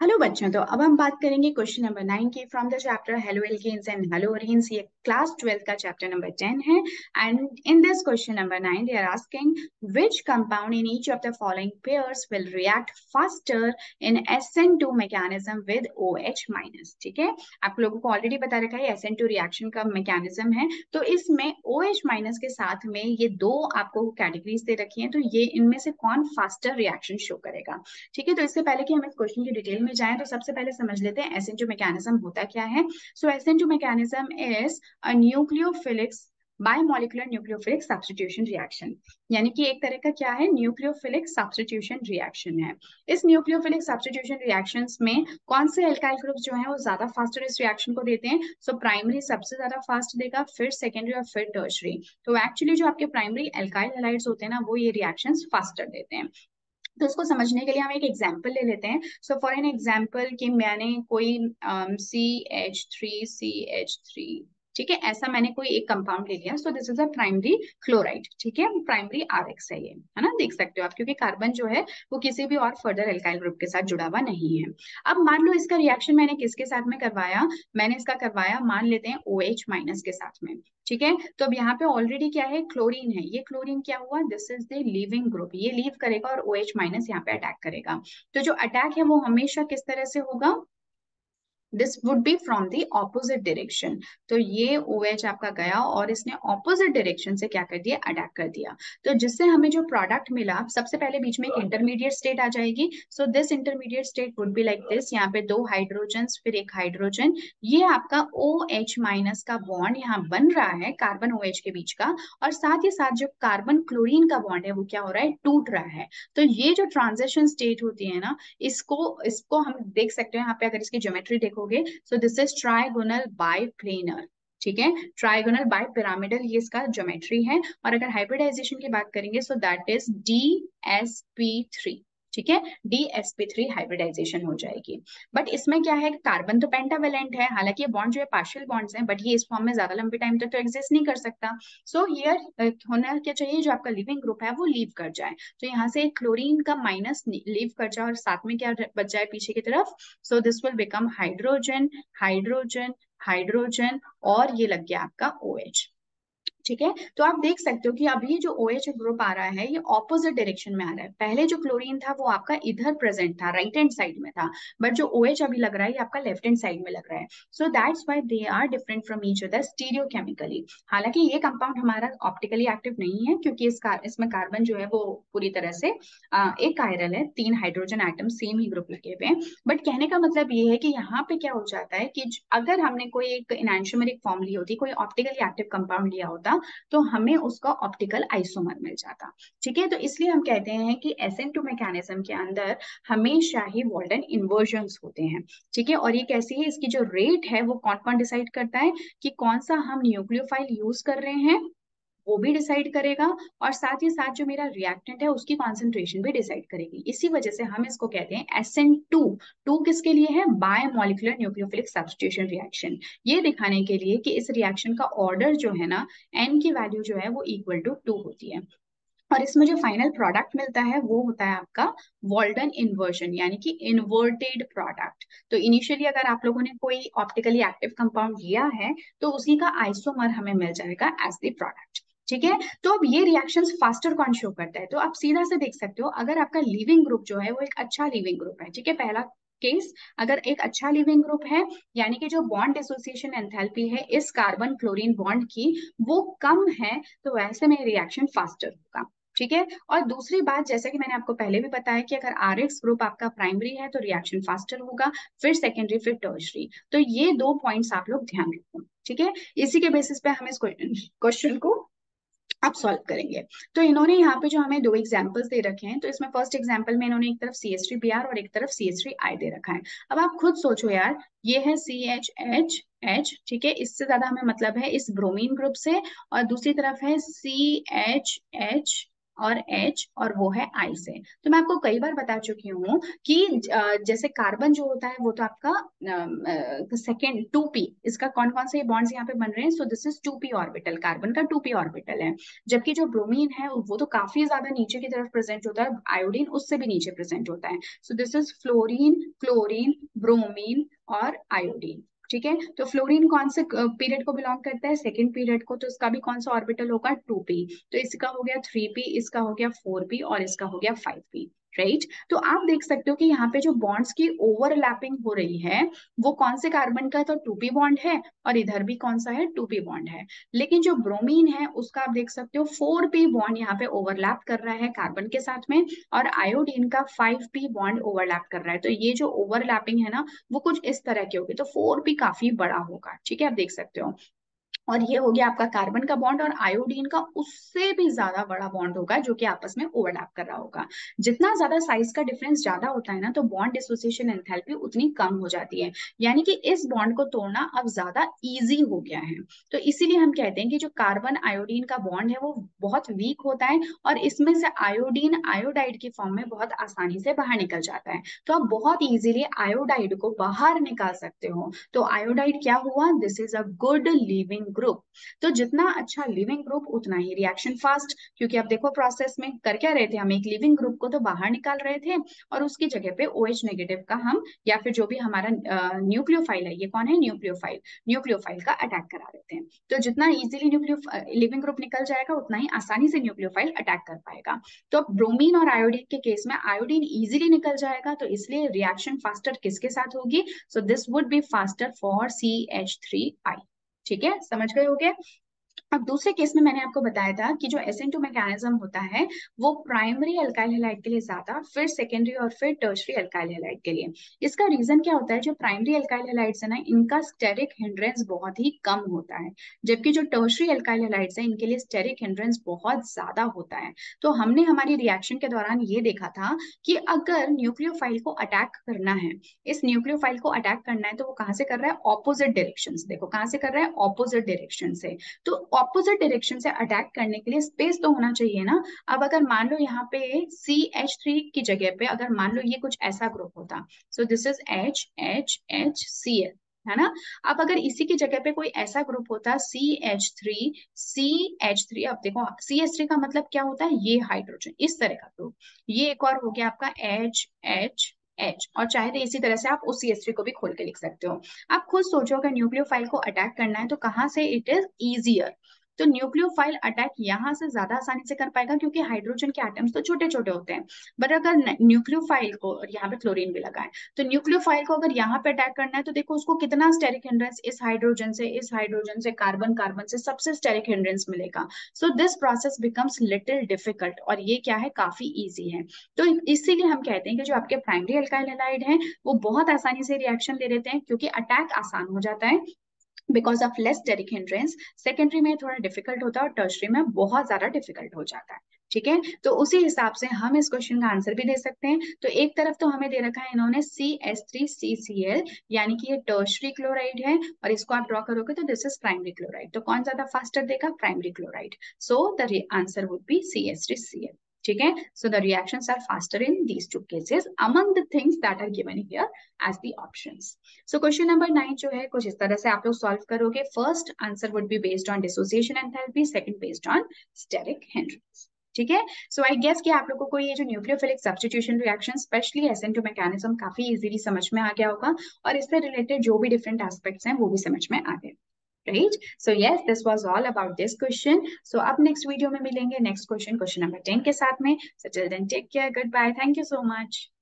Hello बच्चों, तो अब हम बात करेंगे क्वेश्चन नंबर 9 की from the chapter haloalkanes and haloarenes. ये क्लास 12 का चैप्टर नंबर 10 है। And in this question number 9 they are asking which compound in each of the following pairs will react faster in SN2 mechanism with OH minus. ठीक है, आप लोगों को already बता रखा है SN2 रिएक्शन का मैकेनिज्म है। तो इसमें OH माइनस के साथ में ये दो आपको कैटेगरीज दे रखी हैं, तो ये इनमें से कौन फास्टर रिएक्शन शो करेगा। ठीक है, तो इससे पहले कि हम इस क्वेश्चन की डिटेल में जाएं, तो सबसे पहले समझ लेते हैं SN2 मैकेनिज्म होता क्या है। So SN2 mechanism is a nucleophilics bimolecular nucleophilic substitution reaction. यानी कि एक तरह का क्या है, न्यूक्लियोफिलिक सब्स्टिट्यूशन रिएक्शन है। इस न्यूक्लियोफिलिक सब्स्टिट्यूशन रिएक्शंस में कौन से एल्काइल ग्रुप्स जो है वो ज्यादा फास्टर इस रिएक्शन को देते हैं। सो प्राइमरी सबसे ज्यादा फास्ट देगा, फिर सेकेंडरी और फिर टर्शरी। तो एक्चुअली जो आपके प्राइमरी एल्काइल हैलाइड्स होते हैं ना, वो ये रिएक्शंस फास्टर देते हैं। तो इसको समझने के लिए हम एक एग्जाम्पल ले लेते हैं। सो फॉर एन एग्जाम्पल कि मैंने कोई CH3 ठीक है, ऐसा मैंने कोई एक कंपाउंड ले लिया। सो this is a primary chloride. ठीक है, प्राइमरी RX है ये, है ना, देख सकते हो आप, क्योंकि कार्बन जो है वो किसी भी और फर्दर एल्काइल ग्रुप के साथ जुड़ा हुआ नहीं है। अब मान लो इसका रिएक्शन मैंने किसके साथ में करवाया, मैंने इसका करवाया मान लेते हैं OH माइनस के साथ में। ठीक है, तो अब यहाँ पे ऑलरेडी क्या है, क्लोरीन है। ये क्लोरीन क्या हुआ, this is the leaving group, ये लीव करेगा और OH माइनस यहाँ पे अटैक करेगा। तो जो अटैक है वो हमेशा किस तरह से होगा, this would be from the opposite direction. तो ये OH आपका गया और इसने ऑपोजिट डायरेक्शन से क्या कर दिया, अटैक कर दिया। तो जिससे हमें जो प्रोडक्ट मिला, सबसे पहले बीच में एक इंटरमीडिएट स्टेट आ जाएगी। So this intermediate state would be like this, यहाँ पे दो हाइड्रोजन फिर एक हाइड्रोजन, ये आपका OH माइनस का बॉन्ड यहाँ बन रहा है कार्बन OH के बीच का। और साथ ही साथ जो कार्बन क्लोरीन का बॉन्ड है वो क्या हो रहा है, टूट रहा है। तो ये जो ट्रांजिशन स्टेट होती है ना, इसको इसको हम देख सकते हैं यहाँ पे, अगर इसकी ज्योमेट्री देखोगे। So this is trigonal biplanar. ठीक है, ट्राइगोनल बाय पिरामिडल ये इसका ज्योमेट्री है। और अगर हाइब्रिडाइजेशन की बात करेंगे, सो दैट इज DsP3। ठीक है, DsP3 हाइब्रिडाइजेशन हो जाएगी। बट इसमें क्या है, कार्बन तो पेंटावेलेंट है, हालांकि ये बॉन्ड जो है पार्शियल बॉन्ड्स हैं, बट ये इस फॉर्म में ज्यादा लंबे टाइम तक तो एग्जिस्ट नहीं कर सकता। सो हियर होना क्या चाहिए, जो आपका लिविंग ग्रुप है वो लीव कर जाए। तो यहाँ से क्लोरीन का माइनस लीव कर जाए और साथ में क्या बच जाए पीछे की तरफ। So this will become hydrogen, hydrogen, hydrogen, और ये लग गया आपका OH। ठीक है, तो आप देख सकते हो कि अभी जो OH ग्रुप आ रहा है ये ऑपोजिट डायरेक्शन में आ रहा है। पहले जो क्लोरीन था वो आपका इधर प्रेजेंट था, राइट हैंड साइड में था। बट जो OH अभी लग रहा है ये आपका लेफ्ट हैंड साइड में लग रहा है। So that's why they are different from each other stereochemically. हालांकि ये कंपाउंड हमारा ऑप्टिकली एक्टिव नहीं है, क्योंकि इसमें कार्बन जो है वो पूरी तरह से एक कायरल है, 3 हाइड्रोजन एटम सेम ही ग्रुप लगे हुए हैं। बट कहने का मतलब ये है कि यहाँ पे क्या हो जाता है कि अगर हमने कोई एक एनांटियोमरिक फॉर्म ली होती, कोई ऑप्टिकली एक्टिव कंपाउंड लिया होता, तो हमें उसका ऑप्टिकल आइसोमर मिल जाता। ठीक है, तो इसलिए हम कहते हैं कि SN2 मैकेनिज्म के अंदर हमेशा ही वॉल्टन इन्वर्जन्स होते हैं। ठीक है, और ये कैसी है, इसकी जो रेट है वो कौन कौन डिसाइड करता है, कि कौन सा हम न्यूक्लियोफाइल यूज कर रहे हैं वो भी डिसाइड करेगा, और साथ ही साथ जो मेरा रिएक्टेंट है उसकी कॉन्सेंट्रेशन भी डिसाइड करेगी। इसी वजह से हम इसको कहते हैं SN2। टू किसके लिए है, बायोमोलिकुलर न्यूक्लियोफिलिक सब्स्टिट्यूशन रिएक्शन। ये दिखाने के लिए कि इस रिएक्शन का ऑर्डर जो है ना, N की वैल्यू जो है वो इक्वल टू 2 होती है। और इसमें जो फाइनल प्रोडक्ट मिलता है वो होता है आपका वॉल्टन इन्वर्जन, यानी कि इन्वर्टेड प्रोडक्ट। तो इनिशियली अगर आप लोगों ने कोई ऑप्टिकली एक्टिव कंपाउंड लिया है, तो उसी का आइसोमर हमें मिल जाएगा एज द प्रोडक्ट। ठीक है, तो अब ये रिएक्शंस फास्टर कौन शो करता है, तो आप सीधा से देख सकते हो, अगर आपका लिविंग ग्रुप जो है वो एक अच्छा लिविंग ग्रुप है। ठीक है, पहला केस, अगर एक अच्छा लिविंग ग्रुप है, यानी कि जो बॉन्ड एसोसिएशन एंथैल्पी है इस कार्बन क्लोरीन बॉन्ड की वो कम है, तो वैसे में रिएक्शन फास्टर होगा। ठीक है, और दूसरी बात, जैसे कि मैंने आपको पहले भी बताया कि अगर RX ग्रुप आपका प्राइमरी है तो रिएक्शन फास्टर होगा, फिर सेकेंडरी, फिर टर्शरी। तो ये दो पॉइंट्स आप लोग ध्यान रखो। ठीक है, इसी के बेसिस पे हम इस क्वेश्चन को आप सॉल्व करेंगे। तो इन्होंने यहाँ पे जो हमें दो एग्जांपल्स दे रखे हैं, तो इसमें फर्स्ट एग्जांपल में इन्होंने एक तरफ CH3Br और एक तरफ CH3I दे रखा है। अब आप खुद सोचो यार, ये है CHH, ठीक है, इससे ज्यादा हमें मतलब है इस ब्रोमीन ग्रुप से, और दूसरी तरफ है CHH और H और वो है I से। तो मैं आपको कई बार बता चुकी हूँ कि जैसे कार्बन जो होता है वो तो आपका सेकेंड 2p, इसका कौन कौन से बॉन्ड्स यहाँ पे बन रहे हैं, सो this is 2p orbital, carbon का 2p ऑर्बिटल है। जबकि जो ब्रोमीन है वो तो काफी ज्यादा नीचे की तरफ प्रेजेंट होता है, आयोडीन उससे भी नीचे प्रेजेंट होता है। सो this is fluorine, chlorine, bromine और आयोडीन। ठीक है, तो फ्लोरीन कौन से पीरियड को बिलोंग करता है, सेकंड पीरियड को, तो इसका भी कौन सा ऑर्बिटल होगा, 2p। तो इसका हो गया 3p, इसका हो गया 4p और इसका हो गया 5p। राइट, तो आप देख सकते हो कि यहाँ पे जो बॉन्ड्स की ओवरलैपिंग हो रही है वो कौन से कार्बन का, तो 2p बॉन्ड है, और इधर भी कौन सा है, 2p बॉन्ड है। लेकिन जो ब्रोमीन है उसका आप देख सकते हो 4p बॉन्ड यहाँ पे ओवरलैप कर रहा है कार्बन के साथ में, और आयोडीन का 5p बॉन्ड ओवरलैप कर रहा है। तो ये जो ओवरलैपिंग है ना वो कुछ इस तरह की होगी, तो 4p काफी बड़ा होगा। ठीक है, आप देख सकते हो। और ये हो गया आपका कार्बन का बॉन्ड, और आयोडीन का उससे भी ज्यादा बड़ा बॉन्ड होगा जो कि आपस में ओवरलैप कर रहा होगा। जितना ज्यादा साइज का डिफरेंस ज्यादा होता है ना तो बॉन्ड डिसोसिएशन एंथैल्पी उतनी कम हो जाती है, यानी कि इस बॉन्ड को तोड़ना अब ज्यादा इजी हो गया है। तो इसीलिए हम कहते हैं कि जो कार्बन आयोडीन का बॉन्ड है वो बहुत वीक होता है, और इसमें से आयोडीन आयोडाइड की फॉर्म में बहुत आसानी से बाहर निकल जाता है। तो आप बहुत इजीली आयोडाइड को बाहर निकाल सकते हो। तो आयोडाइड क्या हुआ, this is a good leaving group. तो जितना अच्छा लिविंग ग्रुप उतना ही रिएक्शन फास्ट, क्योंकि अब देखो प्रोसेस में कर क्या रहे थे, हम एक लिविंग ग्रुप को तो बाहर निकाल रहे थे और उसकी जगह पे OH नेगेटिव का हम, या फिर जो भी हमारा न्यूक्लियोफाइल है, ये कौन है, न्यूक्लियोफाइल, न्यूक्लियोफाइल का अटैक करा रहे थे। तो जितना इजीली न्यूक्लियो लिविंग ग्रुप निकल जाएगा उतना ही आसानी से न्यूक्लियोफाइल अटैक कर पाएगा। तो ब्रोमीन और आयोडीन के केस में आयोडीन इजीली निकल जाएगा, तो इसलिए रिएक्शन फास्टर किसके साथ होगी, so this would be faster for CH3I। ठीक है, समझ गए होगे। अब दूसरे केस में मैंने आपको बताया था कि जो SN2 मैकेनिज्म होता है वो प्राइमरी अल्काइल हैलाइड के लिए ज्यादा, फिर सेकेंडरी और फिर टर्शरी अल्काइल हैलाइड के लिए। इसका रीजन क्या होता है, जो प्राइमरी अल्काइल हैलाइड्स है ना इनका स्टेरिक हिंड्रेंस बहुत ही कम होता है, जबकि जो टर्शरी अल्काइल हैलाइड्स है इनके लिए स्टेरिक हिंड्रेंस बहुत ज्यादा होता है। तो हमने हमारी रिएक्शन के दौरान ये देखा था कि अगर न्यूक्लियोफाइल को अटैक करना है, इस न्यूक्लियोफाइल को अटैक करना है तो वो कहाँ से कर रहा है, ऑपोजिट डायरेक्शन से। देखो कहाँ से कर रहा है, ऑपोजिट डायरेक्शन से। तो ऑपोजिट डायरेक्शन से अटैक करने के लिए स्पेस तो होना चाहिए ना। अब अगर मान लो यहाँ पे CH3 की जगह पे अगर मान लो ये कुछ ऐसा ग्रुप होता, सो दिस इज HHHCl, है ना। अब अगर इसी की जगह पे कोई ऐसा ग्रुप होता CH3, अब देखो CH3 का मतलब क्या होता है, ये हाइड्रोजन, इस तरह का ग्रुप। ये एक और हो गया आपका HHH, और चाहे तो इसी तरह से आप उस CH3 को भी खोल के लिख सकते हो। आप खुद सोचो अगर न्यूक्लियोफाइल को अटैक करना है तो कहाँ से इट इज इजियर, तो न्यूक्लियोफाइल अटैक यहाँ से ज्यादा आसानी से कर पाएगा क्योंकि हाइड्रोजन के एटम्स तो छोटे छोटे होते हैं। बट अगर न्यूक्लियोफाइल को, और यहाँ पे क्लोरीन भी लगा है, तो न्यूक्लियोफाइल को अगर यहाँ पे अटैक करना है तो देखो उसको कितना स्टेरिक हिंड्रेंस, इस हाइड्रोजन से कार्बन, कार्बन से सबसे स्टेरिक हिंड्रेंस मिलेगा। So this process becomes little difficult, और ये क्या है, काफी ईजी है। तो इसीलिए हम कहते हैं कि जो आपके प्राइमरी अल्काइल हैलाइड हैं वो बहुत आसानी से रिएक्शन ले लेते हैं क्योंकि अटैक आसान हो जाता है because of less steric hindrance. Secondary में थोड़ा डिफिकल्ट होता है और टर्शरी में बहुत ज्यादा डिफिकल्ट हो जाता है। ठीक है, तो उसी हिसाब से हम इस क्वेश्चन का आंसर भी दे सकते हैं। तो एक तरफ तो हमें दे रखा है इन्होंने CH3CCl, यानी कि ये टर्शरी क्लोराइड है, और इसको आप ड्रॉ करोगे तो दिस इज प्राइमरी क्लोराइड। तो कौन ज्यादा फास्टर देगा, primary chloride. So the answer would be CH3Cl। ठीक है, so the reactions are faster in these two cases among the things that are given here as the options. So question number 9 जो है कुछ इस तरह से आप लोग सॉल्व करोगे। First answer would be based on dissociation enthalpy, second based on steric hindrance. ठीक है, सो आई गेस कि आप लोगों को ये जो nucleophilic substitution reaction specially SN2 mechanism काफी इजीली समझ में आ गया होगा, और इससे रिलेटेड जो भी डिफरेंट एस्पेक्ट्स हैं वो भी समझ में आ गए। Right? So yes, this was all about this question. So अब next video में मिलेंगे next question, question number 10 के साथ में. So till then, take care, goodbye, thank you so much.